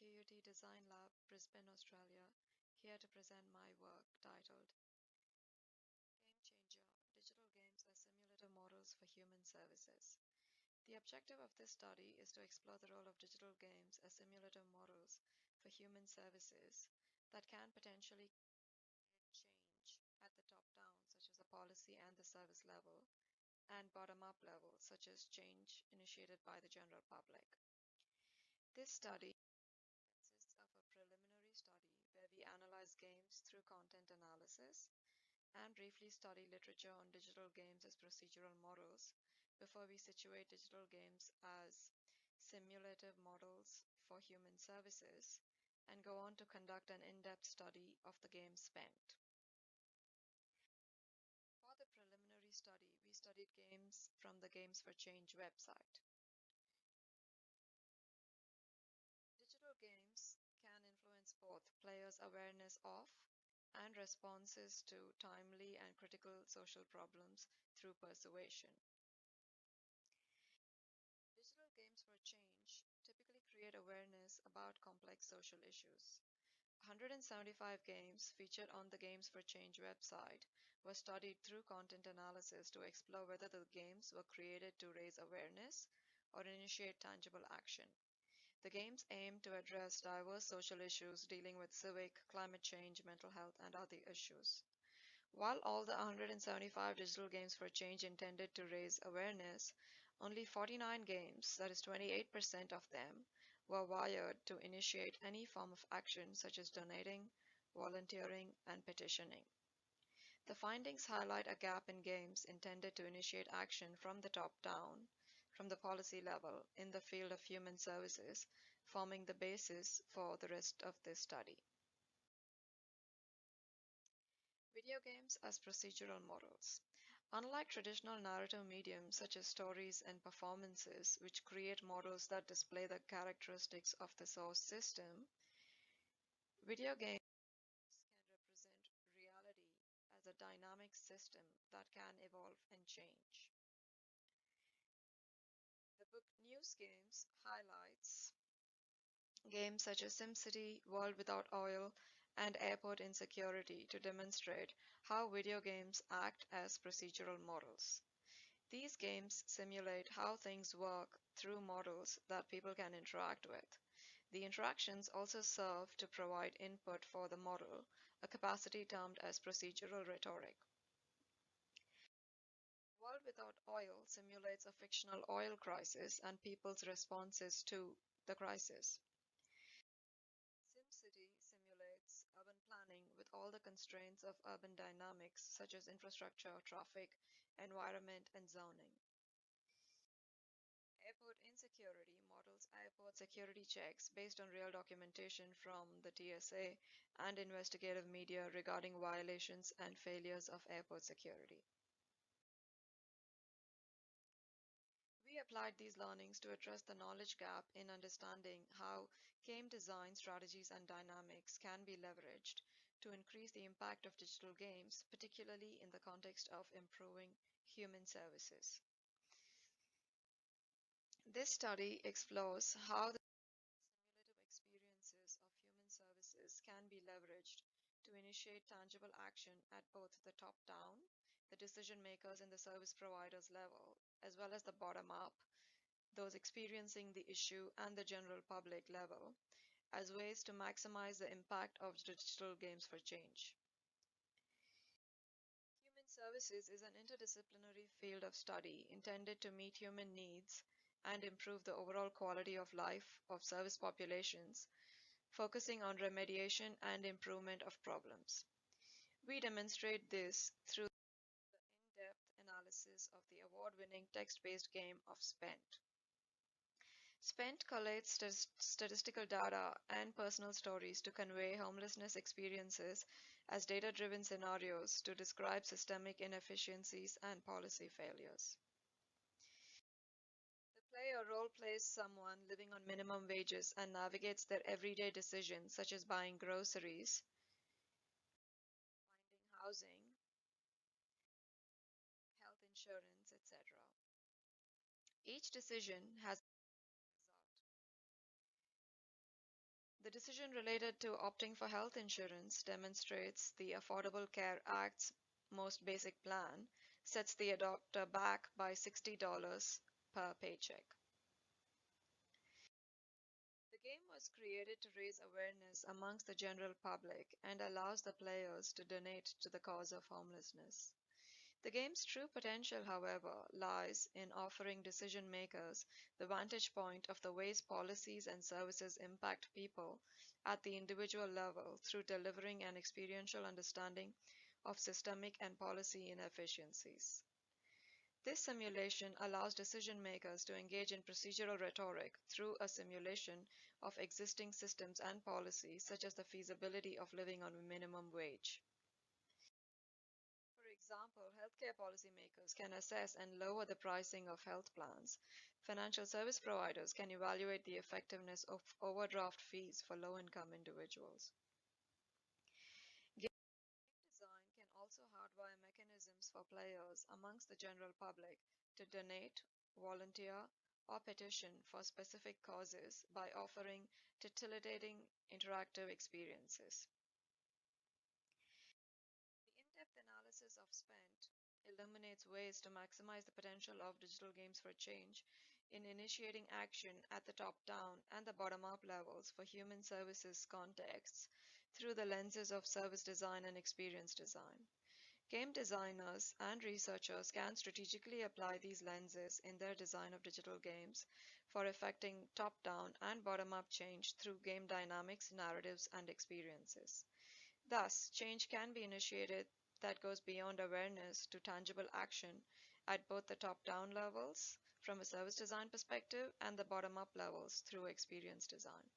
QUT Design Lab, Brisbane, Australia, here to present my work titled Gamechanger, Digital Games as Simulative Models for Human Services. The objective of this study is to explore the role of digital games as simulative models for human services that can potentially create change at the top-down, such as the policy and the service level, and bottom-up level, such as change initiated by the general public. This study consists of a preliminary study where we analyze games through content analysis and briefly study literature on digital games as procedural models before we situate digital games as simulative models for human services and go on to conduct an in-depth study of the game spent. For the preliminary study, we studied games from the Games for Change website. Digital games can influence both players' awareness of and responses to timely and critical social problems through persuasion. Digital games for change typically create awareness about complex social issues. 175 games featured on the Games for Change website were studied through content analysis to explore whether the games were created to raise awareness or initiate tangible action. The games aim to address diverse social issues dealing with civic, climate change, mental health, and other issues. While all the 175 digital games for change intended to raise awareness, only 49 games, that is 28% of them, were wired to initiate any form of action such as donating, volunteering, and petitioning. The findings highlight a gap in games intended to initiate action from the top down, from the policy level, in the field of human services, forming the basis for the rest of this study. Video games as procedural models. Unlike traditional narrative mediums such as stories and performances, which create models that display the characteristics of the source system, video games can represent reality as a dynamic system that can evolve and change. The book News Games highlights games such as SimCity, World Without Oil, and Airport Insecurity to demonstrate how video games act as procedural models. These games simulate how things work through models that people can interact with. The interactions also serve to provide input for the model, a capacity termed as procedural rhetoric. World Without Oil simulates a fictional oil crisis and people's responses to the crisis. SimCity simulates urban planning with all the constraints of urban dynamics such as infrastructure, traffic, environment, and zoning. Airport Insecurity models airport security checks based on real documentation from the TSA and investigative media regarding violations and failures of airport security. We applied these learnings to address the knowledge gap in understanding how game design strategies and dynamics can be leveraged to increase the impact of digital games, particularly in the context of improving human services. This study explores how the simulative experiences of human services can be leveraged to initiate tangible action at both the top-down, the decision makers and the service providers level, as well as the bottom-up, those experiencing the issue, and the general public level, as ways to maximize the impact of digital games for change. Human services is an interdisciplinary field of study intended to meet human needs and improve the overall quality of life of service populations, focusing on remediation and improvement of problems. We demonstrate this through the in-depth analysis of the award-winning text-based game of Spent. Spent collates statistical data and personal stories to convey homelessness experiences as data-driven scenarios to describe systemic inefficiencies and policy failures. The player role-plays someone living on minimum wages and navigates their everyday decisions such as buying groceries, finding housing, health insurance, etc. Each decision has a result. The decision related to opting for health insurance demonstrates the Affordable Care Act's most basic plan sets the adopter back by $60 per paycheck. The game was created to raise awareness amongst the general public and allows the players to donate to the cause of homelessness. The game's true potential, however, lies in offering decision makers the vantage point of the ways policies and services impact people at the individual level through delivering an experiential understanding of systemic and policy inefficiencies. This simulation allows decision makers to engage in procedural rhetoric through a simulation of existing systems and policies, such as the feasibility of living on a minimum wage. For example, healthcare policymakers can assess and lower the pricing of health plans. Financial service providers can evaluate the effectiveness of overdraft fees for low-income individuals. Game design can also hardwire mechanisms for players amongst the general public to donate, volunteer, or petition for specific causes by offering titillating interactive experiences. The in-depth analysis of spend illuminates ways to maximize the potential of digital games for change in initiating action at the top-down and the bottom-up levels for human services contexts through the lenses of service design and experience design. Game designers and researchers can strategically apply these lenses in their design of digital games for effecting top-down and bottom-up change through game dynamics, narratives, and experiences. Thus, change can be initiated that goes beyond awareness to tangible action at both the top-down levels from a service design perspective and the bottom-up levels through experience design.